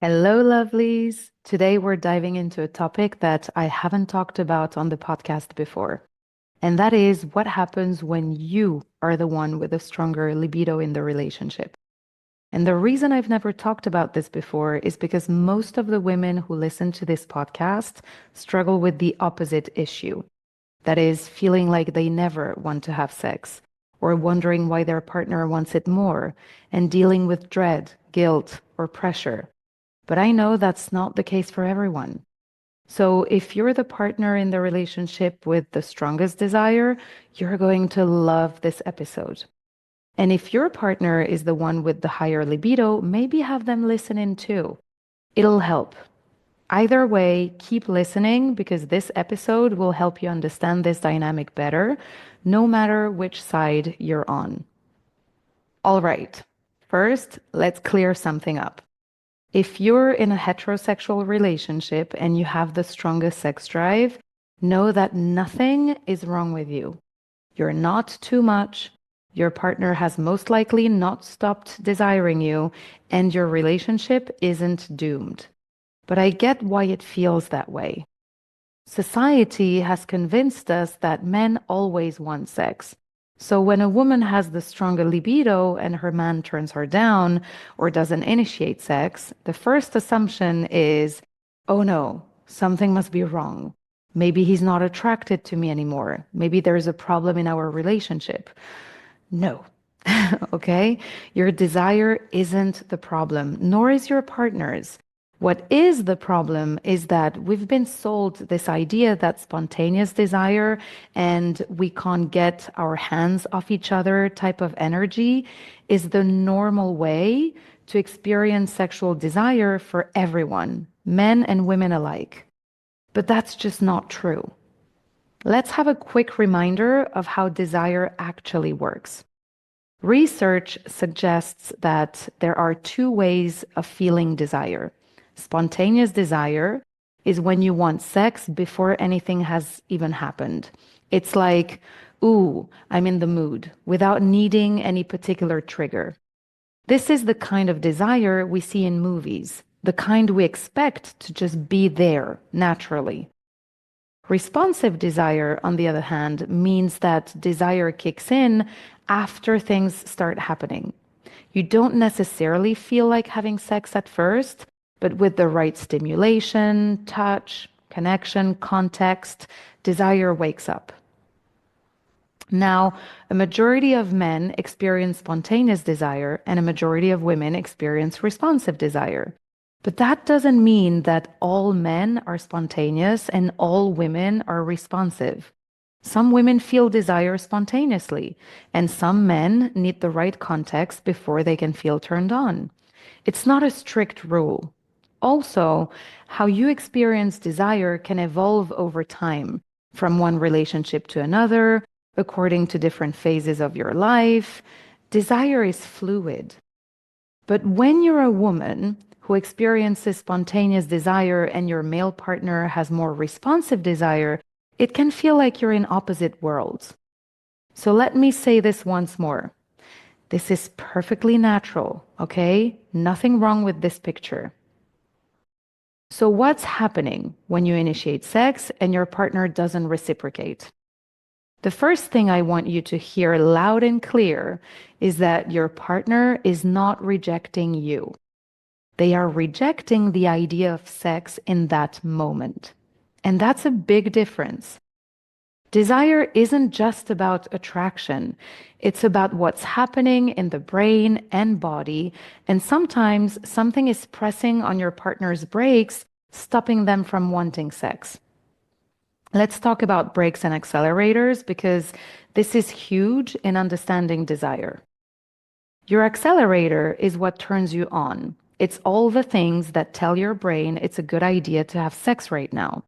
Hello, lovelies. Today we're diving into a topic that I haven't talked about on the podcast before. And that is what happens when you are the one with a stronger libido in the relationship. And the reason I've never talked about this before is because most of the women who listen to this podcast struggle with the opposite issue. That is, feeling like they never want to have sex, or wondering why their partner wants it more, and dealing with dread, guilt, or pressure. But I know that's not the case for everyone. So if you're the partner in the relationship with the strongest desire, you're going to love this episode. And if your partner is the one with the higher libido, maybe have them listen in too. It'll help. Either way, keep listening because this episode will help you understand this dynamic better, no matter which side you're on. All right. First, let's clear something up. If you're in a heterosexual relationship and you have the strongest sex drive, know that nothing is wrong with you. You're not too much. Your partner has most likely not stopped desiring you, and your relationship isn't doomed. But I get why it feels that way. Society has convinced us that men always want sex. So when a woman has the stronger libido and her man turns her down or doesn't initiate sex, the first assumption is, oh no, something must be wrong. Maybe he's not attracted to me anymore. Maybe there's a problem in our relationship. No. Okay? Your desire isn't the problem, nor is your partner's. What is the problem is that we've been sold this idea that spontaneous desire and we can't get our hands off each other type of energy is the normal way to experience sexual desire for everyone, men and women alike. But that's just not true. Let's have a quick reminder of how desire actually works. Research suggests that there are two ways of feeling desire. Spontaneous desire is when you want sex before anything has even happened. It's like, ooh, I'm in the mood, without needing any particular trigger. This is the kind of desire we see in movies, the kind we expect to just be there naturally. Responsive desire, on the other hand, means that desire kicks in after things start happening. You don't necessarily feel like having sex at first, but with the right stimulation, touch, connection, context, desire wakes up. Now, a majority of men experience spontaneous desire and a majority of women experience responsive desire. But that doesn't mean that all men are spontaneous and all women are responsive. Some women feel desire spontaneously, and some men need the right context before they can feel turned on. It's not a strict rule. Also, how you experience desire can evolve over time, from one relationship to another, according to different phases of your life. Desire is fluid. But when you're a woman who experiences spontaneous desire and your male partner has more responsive desire, it can feel like you're in opposite worlds. So let me say this once more. This is perfectly natural, okay? Nothing wrong with this picture. So what's happening when you initiate sex and your partner doesn't reciprocate? The first thing I want you to hear loud and clear is that your partner is not rejecting you. They are rejecting the idea of sex in that moment. And that's a big difference. Desire isn't just about attraction. It's about what's happening in the brain and body. And sometimes something is pressing on your partner's brakes, stopping them from wanting sex. Let's talk about brakes and accelerators because this is huge in understanding desire. Your accelerator is what turns you on. It's all the things that tell your brain it's a good idea to have sex right now,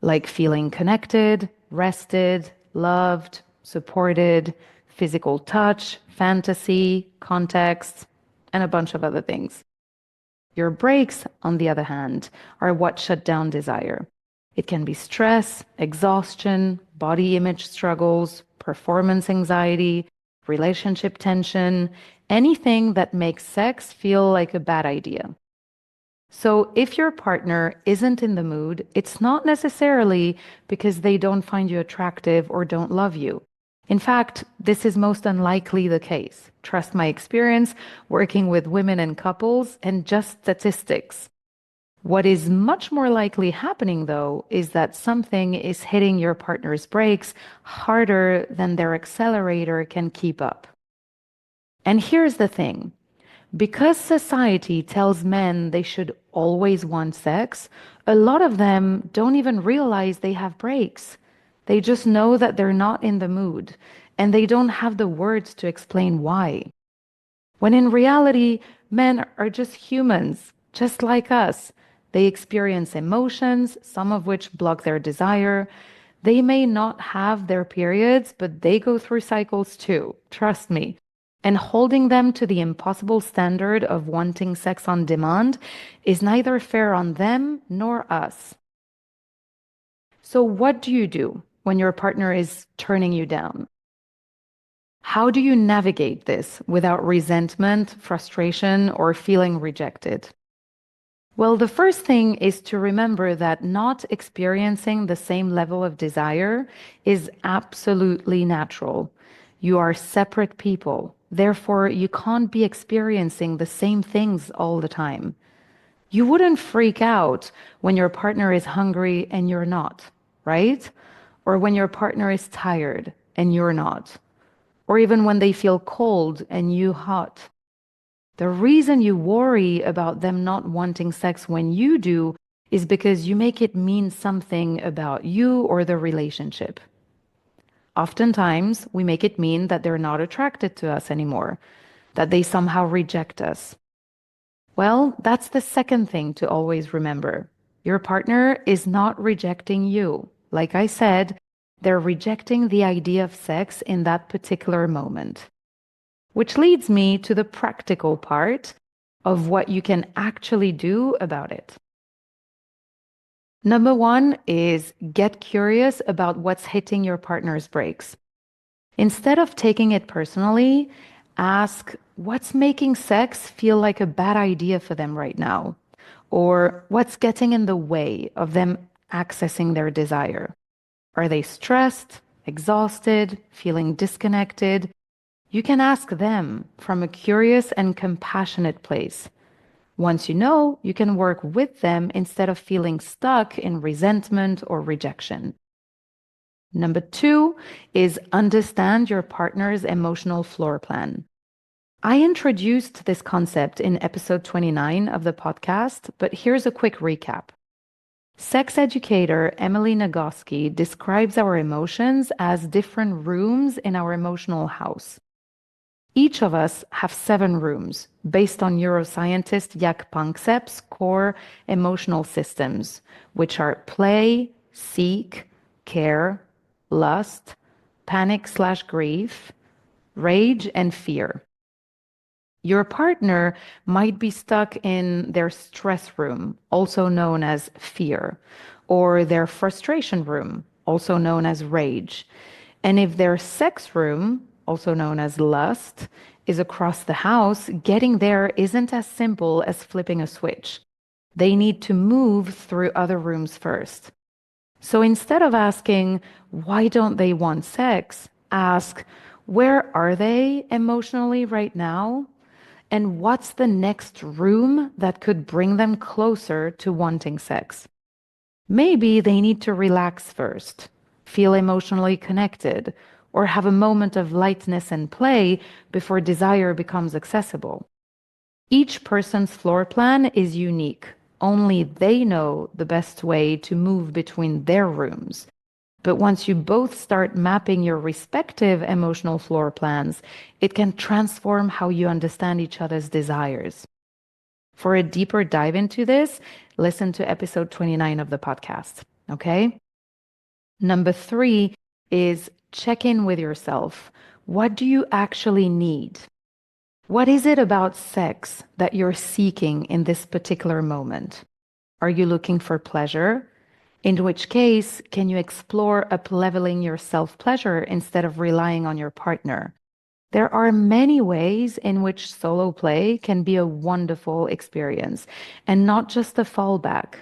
like feeling connected, rested, loved, supported, physical touch, fantasy, context, and a bunch of other things. Your brakes, on the other hand, are what shut down desire. It can be stress, exhaustion, body image struggles, performance anxiety, relationship tension, anything that makes sex feel like a bad idea. So, if your partner isn't in the mood, it's not necessarily because they don't find you attractive or don't love you. In fact, this is most unlikely the case. Trust my experience working with women and couples and just statistics. What is much more likely happening, though, is that something is hitting your partner's brakes harder than their accelerator can keep up. And here's the thing. Because society tells men they should always want sex, a lot of them don't even realize they have breaks. They just know that they're not in the mood, and they don't have the words to explain why. When in reality, men are just humans, just like us. They experience emotions, some of which block their desire. They may not have their periods, but they go through cycles too, trust me. And holding them to the impossible standard of wanting sex on demand is neither fair on them nor us. So, what do you do when your partner is turning you down? How do you navigate this without resentment, frustration, or feeling rejected? Well, the first thing is to remember that not experiencing the same level of desire is absolutely natural. You are separate people. Therefore, you can't be experiencing the same things all the time. You wouldn't freak out when your partner is hungry and you're not, right? Or when your partner is tired and you're not, or even when they feel cold and you hot. The reason you worry about them not wanting sex when you do is because you make it mean something about you or the relationship. Oftentimes, we make it mean that they're not attracted to us anymore, that they somehow reject us. Well, that's the second thing to always remember. Your partner is not rejecting you. Like I said, they're rejecting the idea of sex in that particular moment. Which leads me to the practical part of what you can actually do about it. Number one is get curious about what's hitting your partner's brakes. Instead of taking it personally, ask what's making sex feel like a bad idea for them right now, or what's getting in the way of them accessing their desire. Are they stressed, exhausted, feeling disconnected? You can ask them from a curious and compassionate place. Once you know, you can work with them instead of feeling stuck in resentment or rejection. Number two is understand your partner's emotional floor plan. I introduced this concept in episode 29 of the podcast, but here's a quick recap. Sex educator Emily Nagoski describes our emotions as different rooms in our emotional house. Each of us have 7 rooms based on neuroscientist Jaak Panksepp's core emotional systems, which are play, seek, care, lust, panic/grief, rage, and fear. Your partner might be stuck in their stress room, also known as fear, or their frustration room, also known as rage. And if their sex room, also known as lust, is across the house, getting there isn't as simple as flipping a switch. They need to move through other rooms first. So instead of asking, why don't they want sex? Ask, where are they emotionally right now? And what's the next room that could bring them closer to wanting sex? Maybe they need to relax first, feel emotionally connected, or have a moment of lightness and play before desire becomes accessible. Each person's floor plan is unique. Only they know the best way to move between their rooms. But once you both start mapping your respective emotional floor plans, it can transform how you understand each other's desires. For a deeper dive into this, listen to episode 29 of the podcast. Okay? Number 3 is check in with yourself. What do you actually need? What is it about sex that you're seeking in this particular moment? Are you looking for pleasure? In which case, can you explore up-leveling your self-pleasure instead of relying on your partner? There are many ways in which solo play can be a wonderful experience and not just a fallback.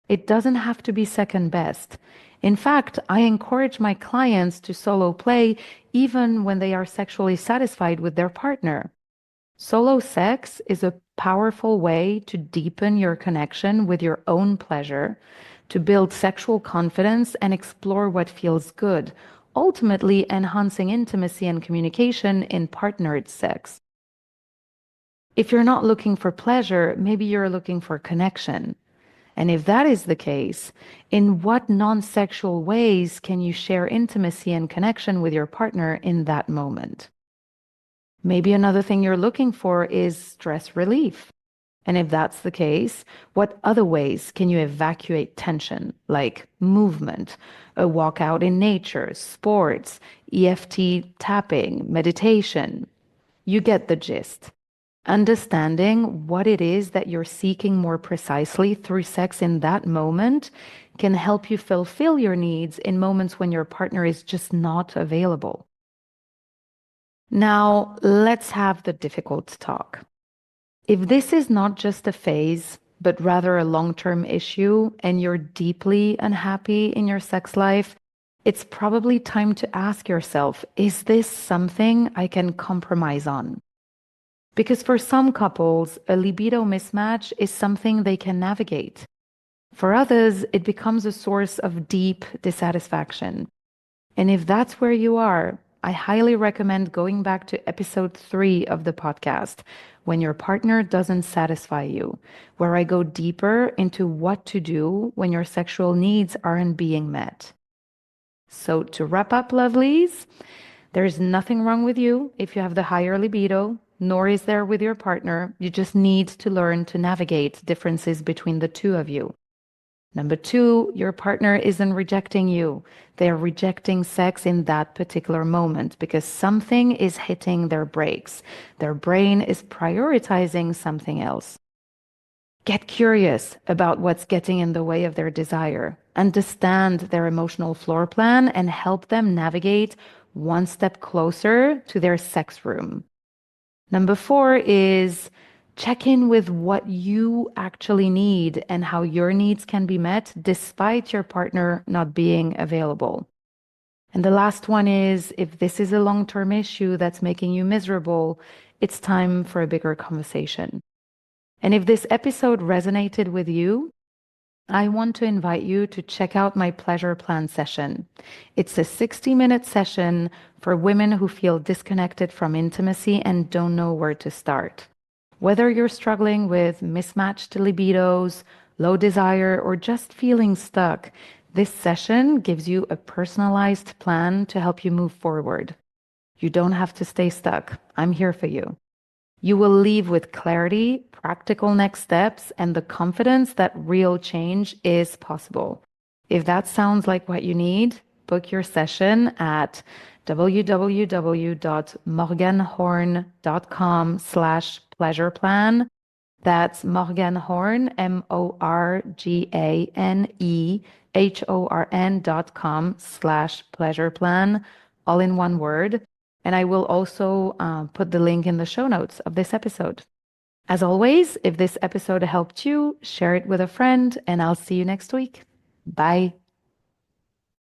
It doesn't have to be second best. In fact, I encourage my clients to solo play even when they are sexually satisfied with their partner. Solo sex is a powerful way to deepen your connection with your own pleasure, to build sexual confidence and explore what feels good, ultimately enhancing intimacy and communication in partnered sex. If you're not looking for pleasure, maybe you're looking for connection. And if that is the case, in what non sexual ways can you share intimacy and connection with your partner in that moment? Maybe another thing you're looking for is stress relief. And if that's the case, what other ways can you evacuate tension, like movement, a walk out in nature, sports, EFT tapping, meditation? You get the gist. Understanding what it is that you're seeking more precisely through sex in that moment can help you fulfill your needs in moments when your partner is just not available. Now, let's have the difficult talk. If this is not just a phase, but rather a long-term issue, and you're deeply unhappy in your sex life, it's probably time to ask yourself, is this something I can compromise on? Because for some couples, a libido mismatch is something they can navigate. For others, it becomes a source of deep dissatisfaction. And if that's where you are, I highly recommend going back to episode 3 of the podcast, When Your Partner Doesn't Satisfy You, where I go deeper into what to do when your sexual needs aren't being met. So, to wrap up, lovelies, there is nothing wrong with you if you have the higher libido, nor is there with your partner. You just need to learn to navigate differences between the two of you. Number 2, your partner isn't rejecting you. They're rejecting sex in that particular moment because something is hitting their brakes. Their brain is prioritizing something else. Get curious about what's getting in the way of their desire. Understand their emotional floor plan and help them navigate one step closer to their sex room. Number 4 is check in with what you actually need and how your needs can be met despite your partner not being available. And the last one is if this is a long-term issue that's making you miserable, it's time for a bigger conversation. And if this episode resonated with you, I want to invite you to check out my pleasure plan session. It's a 60-minute session for women who feel disconnected from intimacy and don't know where to start. Whether you're struggling with mismatched libidos, low desire, or just feeling stuck, this session gives you a personalized plan to help you move forward. You don't have to stay stuck. I'm here for you. You will leave with clarity, practical next steps, and the confidence that real change is possible. If that sounds like what you need, book your session at www.morganhorn.com/pleasureplan. That's Morgan Horn, MorganHorn.com/pleasureplan, all in one word. And I will also put the link in the show notes of this episode. As always, if this episode helped you, share it with a friend, and I'll see you next week. Bye.